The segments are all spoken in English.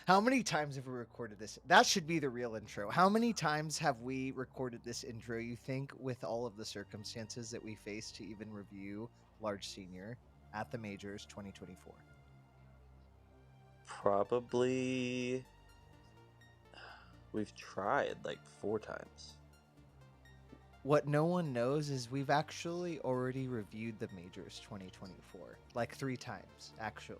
How many times have we recorded this? That should be the real intro. How many times have we recorded this intro, you think, with all of the circumstances that we face to even review Large Senior at the Majors 2024? Probably we've tried like 4 times. What no one knows is we've actually already reviewed the Majors 2024, like 3 times, actually.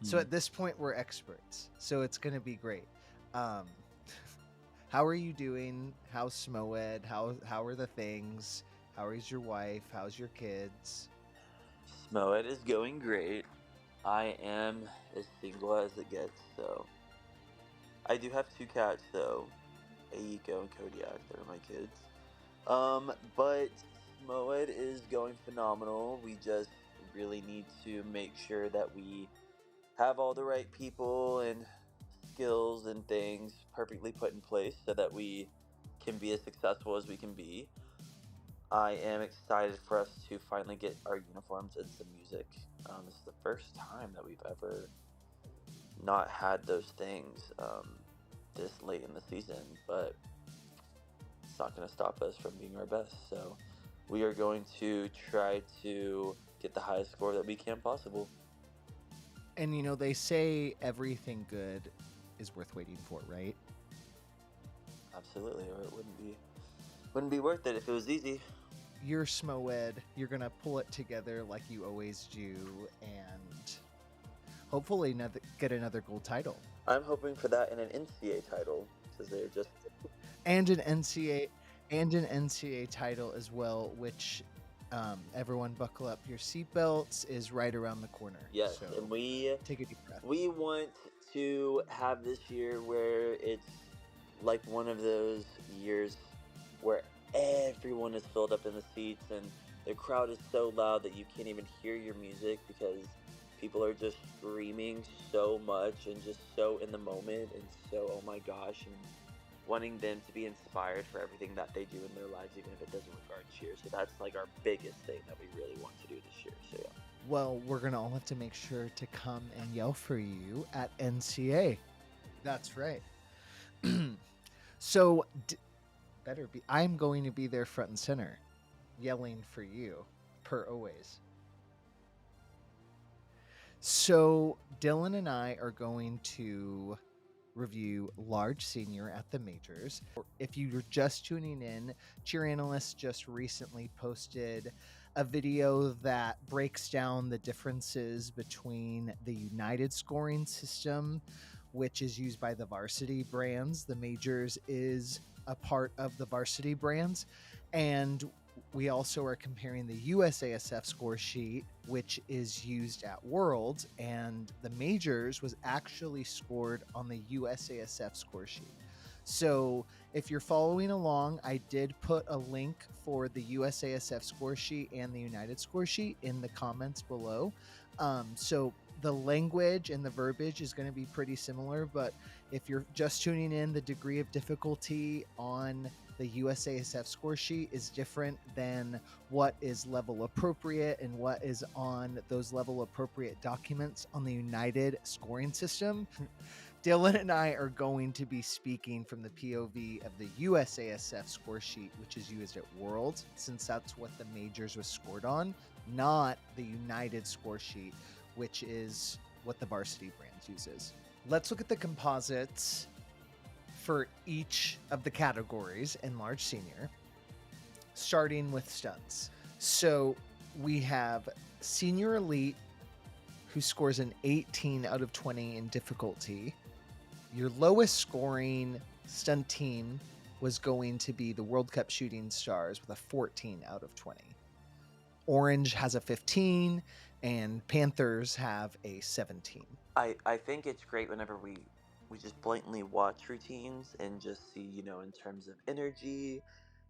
So Hmm. at this point, we're experts. So it's going to be great. Um, how are you doing? How's Smoed? How are the things? How is your wife? How's your kids? Smoed is going great. I am as single as it gets, so I do have 2 cats though, Aiko and Kodiak. They're my kids. But Smoed is going phenomenal. We just really need to make sure that we have all the right people and skills and things perfectly put in place so that we can be as successful as we can be. I am excited for us to finally get our uniforms and some music. This is the first time that we've ever not had those things this late in the season, but it's not going to stop us from being our best. So we are going to try to get the highest score that we can possible. And you know, they say everything good is worth waiting for, right? Absolutely, or it wouldn't be worth it if it was easy. You're Smoed. You're going to pull it together like you always do and hopefully get another gold title. I'm hoping for that in an NCAA title because they're just And an NCAA title as well, which everyone buckle up your seatbelts is right around the corner. yes, So and we take a deep breath. we want to have this year where it's like one of those years where everyone is filled up in the seats and the crowd is so loud that you can't even hear your music because people are just screaming so much and just so in the moment and so oh my gosh and wanting them to be inspired for everything that they do in their lives even if it doesn't regard cheer. So that's like our biggest thing that we really want to do this year. So yeah. Well, we're going to all have to make sure to come and yell for you at NCA. That's right. So, better be. I'm going to be there front and center, yelling for you, per always. So, Dillon and I are going to review Large Senior at the Majors. If you're just tuning in, Cheer Analyst just recently posted a video that breaks down the differences between the United Scoring system, which is used by the varsity brands. The Majors is a part of the varsity brands. And we also are comparing the USASF score sheet, which is used at Worlds, and the Majors was actually scored on the USASF score sheet. So if you're following along, I did put a link for the USASF score sheet and the United score sheet in the comments below. So the language and the verbiage is going to be pretty similar, but if you're just tuning in, the degree of difficulty on the USASF score sheet is different than what is level appropriate and what is on those level appropriate documents on the United scoring system. Dillon and I are going to be speaking from the POV of the USASF score sheet, which is used at Worlds, since that's what the Majors was scored on, not the United score sheet, which is what the varsity brands uses. Let's look at the composites for each of the categories in Large Senior, starting with stunts. So we have Senior Elite, who scores an 18 out of 20 in difficulty. Your lowest scoring stunt team was going to be the World Cup Shooting Stars with a 14 out of 20. Orange has a 15, and Panthers have a 17. I think it's great whenever we just blatantly watch routines and just see, in terms of energy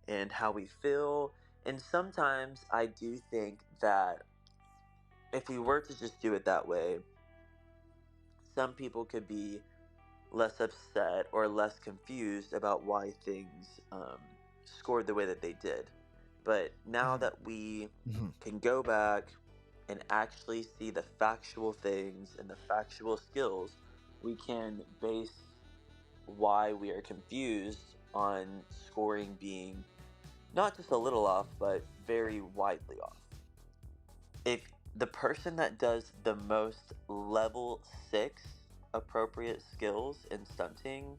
and how we feel. And sometimes I do think that if we were to just do it that way, some people could be less upset or less confused about why things scored the way that they did. But now that we can go back and actually see the factual things and the factual skills, we can base why we are confused on scoring being not just a little off, but very widely off. If the person that does the most level 6 appropriate skills in stunting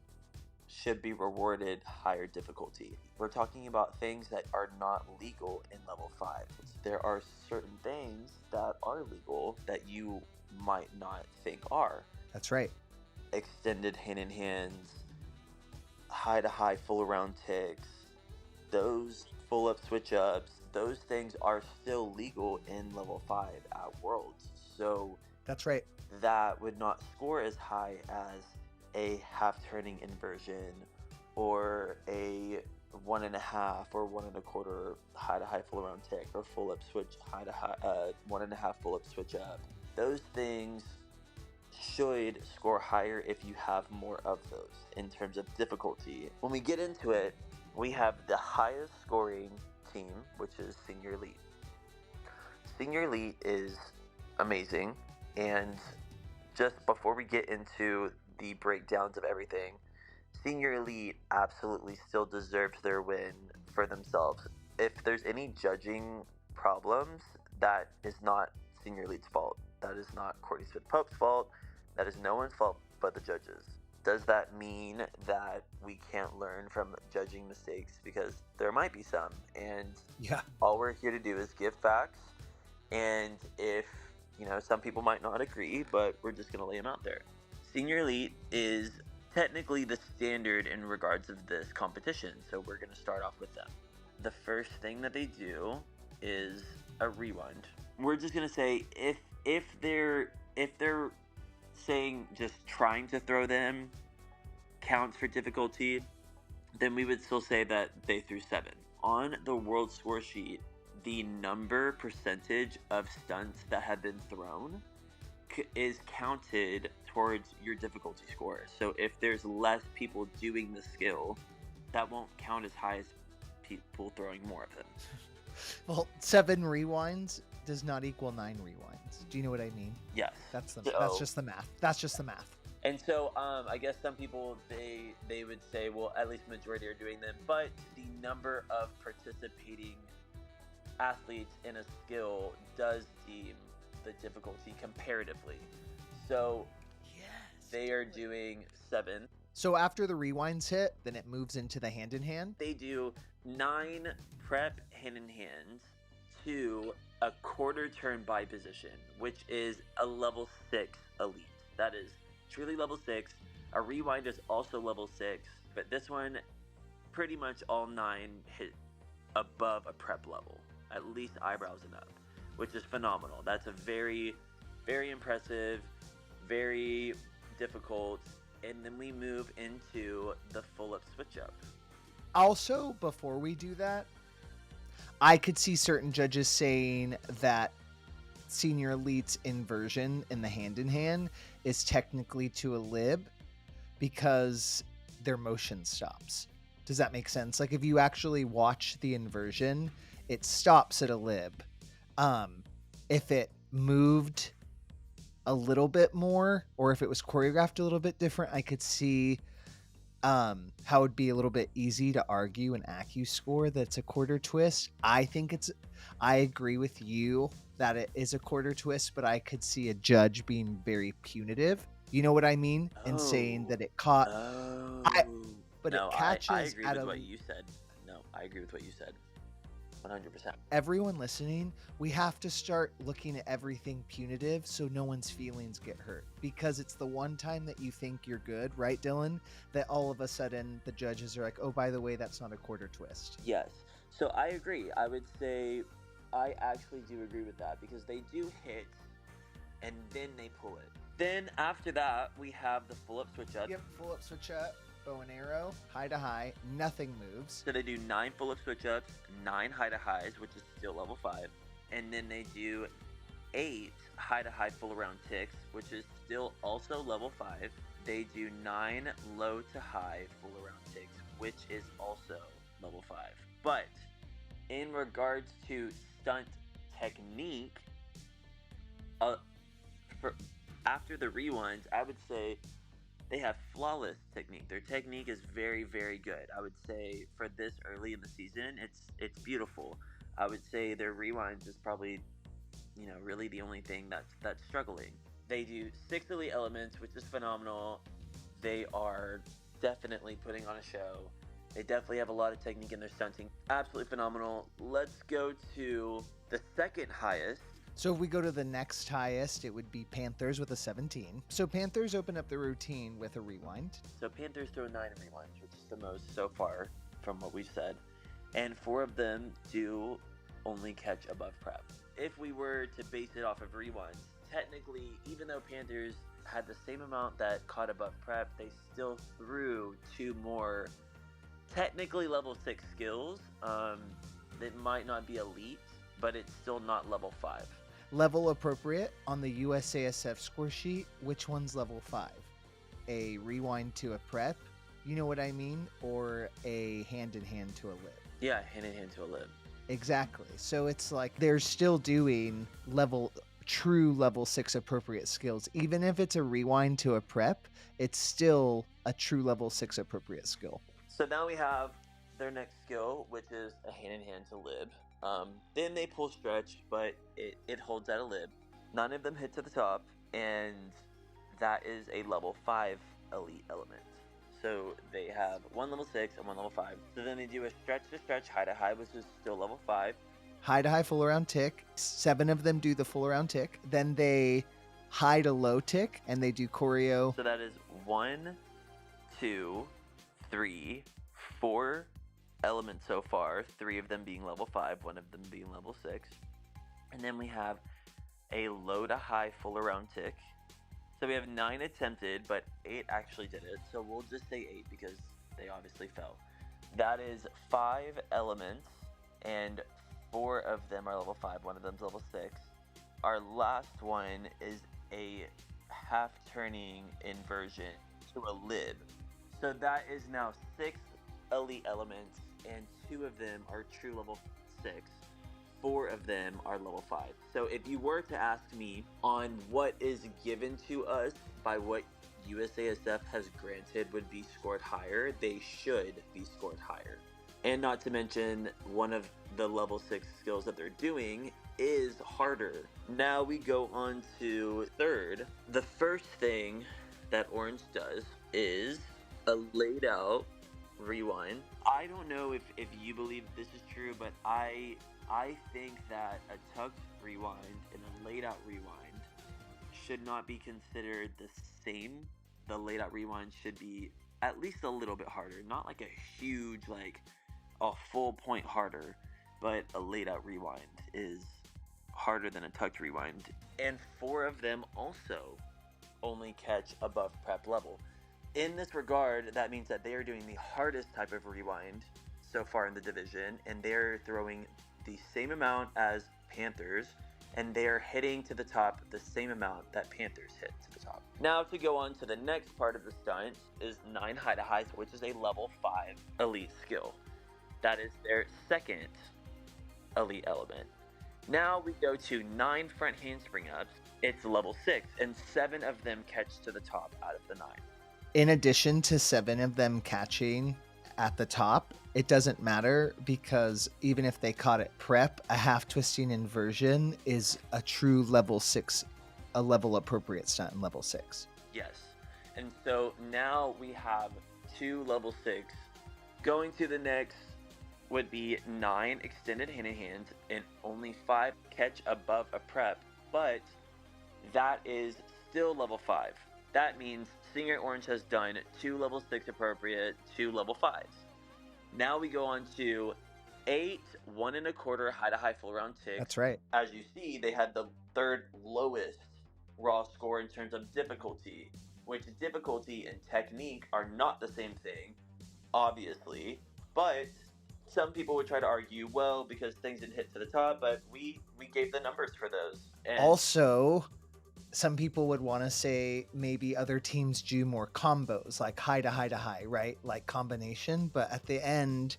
should be rewarded higher difficulty. We're talking about things that are not legal in level 5. There are certain things that are legal that you might not think are. That's right. Extended hand in hands, high to high full around ticks, those full up switch ups, those things are still legal in level 5 at Worlds. So that's right. That would not score as high as a half turning inversion or a 1.5 or 1.25 high to high full around tick or full up switch high to high 1.5 full up switch up. Those things should score higher if you have more of those in terms of difficulty. When we get into it, we have the highest scoring team, which is Senior Elite. Senior Elite is amazing, and just before we get into the breakdowns of everything, Senior Elite absolutely still deserves their win for themselves. If there's any judging problems, that is not Senior Elite's fault. That is not Courtney Smith Pope's fault. That is no one's fault but the judges. Does that mean that we can't learn from judging mistakes? Because there might be some, and all we're here to do is give facts. And if some people might not agree, but we're just going to lay them out there. Senior Elite is technically the standard in regards of this competition, so we're going to start off with them. The first thing that they do is a rewind. We're just going to say if they're saying just trying to throw them counts for difficulty, then we would still say that they threw 7. On the world score sheet, the percentage of stunts that have been thrown is counted towards your difficulty score. So if there's less people doing the skill, that won't count as high as people throwing more of them. Well, 7 rewinds does not equal 9 rewinds. Do you know what I mean? Yes. That's just the math. That's just the math. And so I guess some people, they would say, well, at least majority are doing them, but the number of participating athletes in a skill does deem the difficulty comparatively. So they are doing 7. So after the rewinds hit, then it moves into the hand-in-hand? They do 9 prep hand-in-hands to a quarter turn by position, which is a level 6 elite. That is truly level 6. A rewind is also level 6, but this one, pretty much all 9 hit above a prep level, at least eyebrows and up, which is phenomenal. That's a very, very impressive, very difficult. And then we move into the full up switch up. Also, before we do that, I could see certain judges saying that Senior Elite's inversion in the hand-in-hand is technically to a lib because their motion stops. Does that make sense? Like if you actually watch the inversion, it stops at a lib. If it moved a little bit more, or if it was choreographed a little bit different, I could see how it would be a little bit easy to argue an ACU score that's a quarter twist. I agree with you that it is a quarter twist, but I could see a judge being very punitive. You know what I mean? And saying that it caught. But no, it catches. I agree with what you said. No, I agree with what you said. 100%. Everyone listening, we have to start looking at everything punitive so no one's feelings get hurt, because it's the one time that you think you're good, right, Dillon, that all of a sudden the judges are like, oh, by the way, that's not a quarter twist. Yes. So I agree. I would say I actually do agree with that, because they do hit and then they pull it. Then after that, we have the full up switch up. Yep, full up switch up. Bow and arrow, high to high, nothing moves. So they do 9 full up switch ups, 9 high to highs, which is still level 5, and then they do 8 high to high full around ticks, which is still also level 5. They do 9 low to high full around ticks, which is also level 5. But in regards to stunt technique, Uh, for after the rewinds, I would say they have flawless technique. Their technique is very, very good. I would say for this early in the season, it's beautiful. I would say their rewinds is probably, really the only thing that's struggling. They do 6 elite elements, which is phenomenal. They are definitely putting on a show. They definitely have a lot of technique in their stunting. Absolutely phenomenal. Let's go to the second highest. So if we go to the next highest, it would be Panthers with a 17. So Panthers open up the routine with a rewind. So Panthers throw 9 rewinds, which is the most so far from what we've said. And 4 of them do only catch above prep. If we were to base it off of rewinds, technically, even though Panthers had the same amount that caught above prep, they still threw 2 more technically level 6 skills that might not be elite, but it's still not level 5. Level appropriate on the USASF score sheet, which one's level 5? A rewind to a prep, you know what I mean? Or a hand in hand to a lib? Yeah, hand in hand to a lib. Exactly. So it's like they're still doing true level 6 appropriate skills. Even if it's a rewind to a prep, it's still a true level 6 appropriate skill. So now we have their next skill, which is a hand in hand to lib. Then they pull stretch, but it holds at a lib. None of them hit to the top, and that is a level 5 elite element. So they have 1 level 6 and 1 level 5. So then they do a stretch to stretch, high to high, which is still level 5. High to high full around tick. 7 of them do the full around tick. Then they high to low tick, and they do choreo. So that is 1, 2, 3, 4 elements so far, 3 of them being level 5, 1 of them being level 6. And then we have a low to high full around tick. So we have 9 attempted, but 8 actually did it. So we'll just say 8 because they obviously fell. That is 5 elements, and 4 of them are level 5, 1 of them's level 6. Our last one is a half turning inversion to a lib. So that is now 6 elite elements, and 2 of them are true level 6. 4 of them are level 5. So if you were to ask me on what is given to us by what USASF has granted would be scored higher, they should be scored higher. And not to mention, one of the level 6 skills that they're doing is harder. Now we go on to third. The first thing that Orange does is a laid out rewind. I don't know if you believe this is true, but I think that a tucked rewind and a laid out rewind should not be considered the same. The laid out rewind should be at least a little bit harder, not like a huge, like a full point harder, but a laid out rewind is harder than a tucked rewind. And 4 of them also only catch above prep level. In this regard, that means that they are doing the hardest type of rewind so far in the division, and they're throwing the same amount as Panthers, and they're hitting to the top the same amount that Panthers hit to the top. Now to go on to the next part of the stunt is 9 high to highs, which is a level 5 elite skill. That is their second elite element. Now we go to 9 front handspring ups. It's level 6, and 7 of them catch to the top out of the 9. In addition to 7 of them catching at the top, it doesn't matter because even if they caught it prep, a half twisting inversion is a true level 6, a level appropriate stunt in level 6. Yes. And so now we have 2 level 6. Going to the next would be 9 extended hand in hand and only 5 catch above a prep, but that is still level 5. That means Senior Orange has done 2 level 6 appropriate, 2 level 5s. Now we go on to 8 1 1/4 high to high full round ticks. That's right. As you see, they had the 3rd lowest raw score in terms of difficulty, which difficulty and technique are not the same thing, obviously, but some people would try to argue, well, because things didn't hit to the top, but we gave the numbers for those. And also, some people would want to say maybe other teams do more combos, like high to high to high, right? Like combination. But at the end,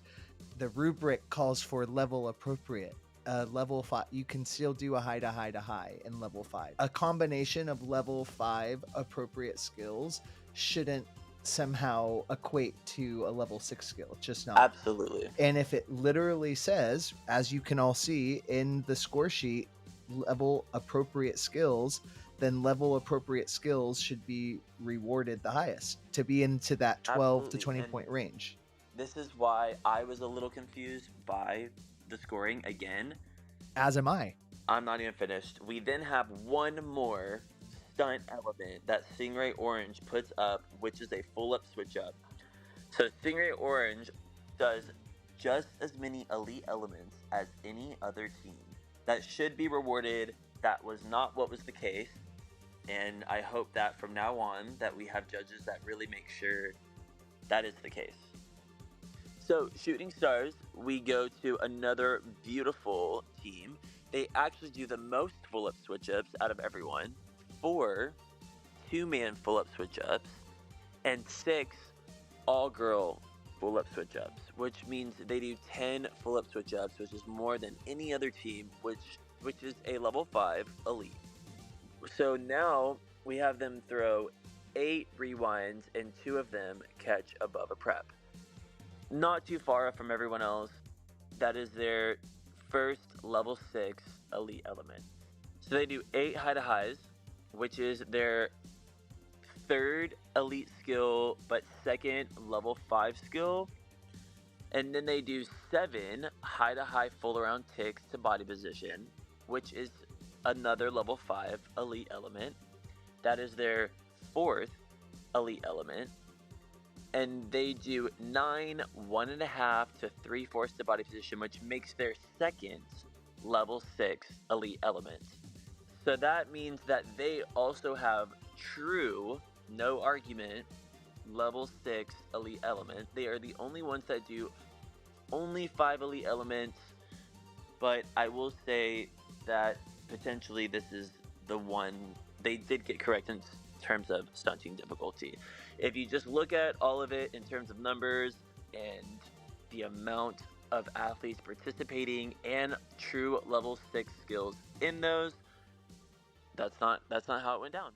the rubric calls for level appropriate. level 5. You can still do a high to high to high in level 5. A combination of level 5 appropriate skills shouldn't somehow equate to a level 6 skill. It's just not. Absolutely. And if it literally says, as you can all see in the score sheet, level appropriate skills, then level appropriate skills should be rewarded the highest to be into that 12 to 20 point range. This is why I was a little confused by the scoring again. As am I. I'm not even finished. We then have one more stunt element that Stingray Orange puts up, which is a full up switch up. So Stingray Orange does just as many elite elements as any other team. That should be rewarded. That was not what was the case. And I hope that from now on that we have judges that really make sure that is the case. So Shooting Stars, we go to another beautiful team. They actually do the most full-up switch-ups out of everyone. 4 two-man full-up switch-ups, and 6 all-girl full-up switch-ups, which means they do 10 full-up switch-ups, which is more than any other team, which is a level 5 elite. So now we have them throw 8 rewinds, and 2 of them catch above a prep. Not too far from everyone else. That is their first level 6 elite element. So they do 8 high to highs, which is their third elite skill, but second level 5 skill. And then they do 7 high to high full around ticks to body position, which is another level 5 elite element. That is their fourth elite element. And they do 9 1.5 to 3/4 to body position, which makes their second level 6 elite element. So that means that they also have true, no argument, level 6 elite element. They are the only ones that do only 5 elite elements, but I will say that potentially this is the one they did get correct in terms of stunting difficulty. If you just look at all of it in terms of numbers and the amount of athletes participating and true level 6 skills in those, that's not how it went down.